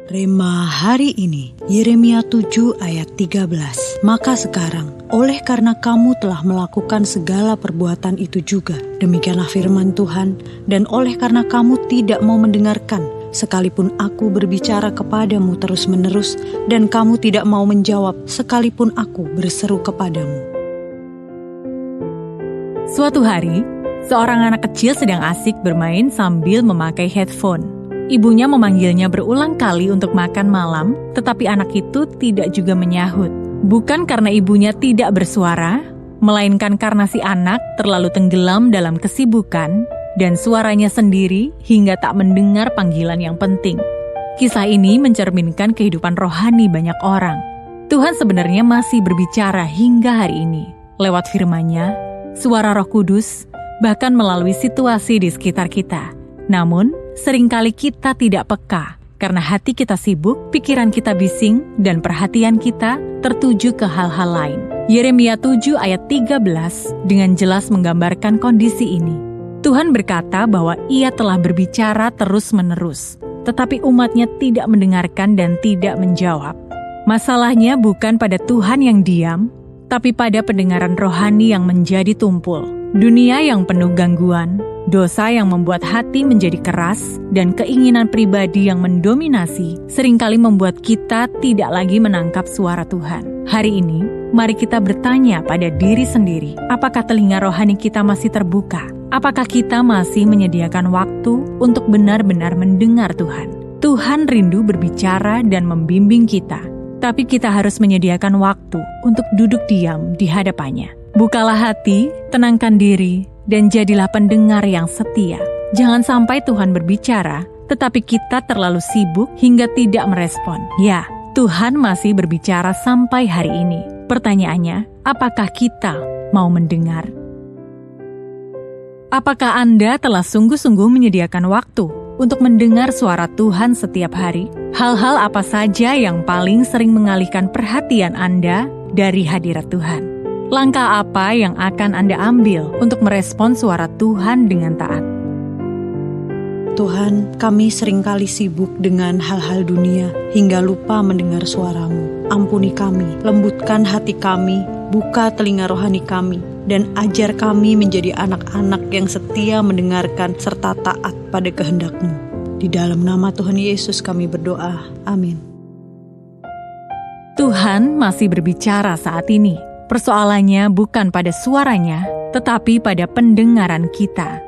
Rema hari ini, Yeremia 7 ayat 13. Maka sekarang, oleh karena kamu telah melakukan segala perbuatan itu juga, demikianlah firman Tuhan, dan oleh karena kamu tidak mau mendengarkan, sekalipun aku berbicara kepadamu terus-menerus, dan kamu tidak mau menjawab, sekalipun aku berseru kepadamu. Suatu hari, seorang anak kecil sedang asik bermain sambil memakai headphone. Ibunya memanggilnya berulang kali untuk makan malam, tetapi anak itu tidak juga menyahut. Bukan karena ibunya tidak bersuara, melainkan karena si anak terlalu tenggelam dalam kesibukan dan suaranya sendiri hingga tak mendengar panggilan yang penting. Kisah ini mencerminkan kehidupan rohani banyak orang. Tuhan sebenarnya masih berbicara hingga hari ini, lewat firman-Nya, suara Roh Kudus, bahkan melalui situasi di sekitar kita. Namun, seringkali kita tidak peka, karena hati kita sibuk, pikiran kita bising, dan perhatian kita tertuju ke hal-hal lain. Yeremia 7 ayat 13 dengan jelas menggambarkan kondisi ini. Tuhan berkata bahwa Ia telah berbicara terus-menerus, tetapi umatnya tidak mendengarkan dan tidak menjawab. Masalahnya bukan pada Tuhan yang diam, tapi pada pendengaran rohani yang menjadi tumpul. Dunia yang penuh gangguan, dosa yang membuat hati menjadi keras, dan keinginan pribadi yang mendominasi seringkali membuat kita tidak lagi menangkap suara Tuhan. Hari ini, mari kita bertanya pada diri sendiri, apakah telinga rohani kita masih terbuka? Apakah kita masih menyediakan waktu untuk benar-benar mendengar Tuhan? Tuhan rindu berbicara dan membimbing kita, tapi kita harus menyediakan waktu untuk duduk diam di hadapannya. Bukalah hati, tenangkan diri, dan jadilah pendengar yang setia. Jangan sampai Tuhan berbicara, tetapi kita terlalu sibuk hingga tidak merespon. Ya, Tuhan masih berbicara sampai hari ini. Pertanyaannya, apakah kita mau mendengar? Apakah Anda telah sungguh-sungguh menyediakan waktu untuk mendengar suara Tuhan setiap hari? Hal-hal apa saja yang paling sering mengalihkan perhatian Anda dari hadirat Tuhan? Langkah apa yang akan Anda ambil untuk merespon suara Tuhan dengan taat? Tuhan, kami seringkali sibuk dengan hal-hal dunia hingga lupa mendengar suara-Mu. Ampuni kami, lembutkan hati kami, buka telinga rohani kami, dan ajar kami menjadi anak-anak yang setia mendengarkan serta taat pada kehendak-Mu. Di dalam nama Tuhan Yesus kami berdoa. Amin. Tuhan masih berbicara saat ini. Persoalannya bukan pada suaranya, tetapi pada pendengaran kita.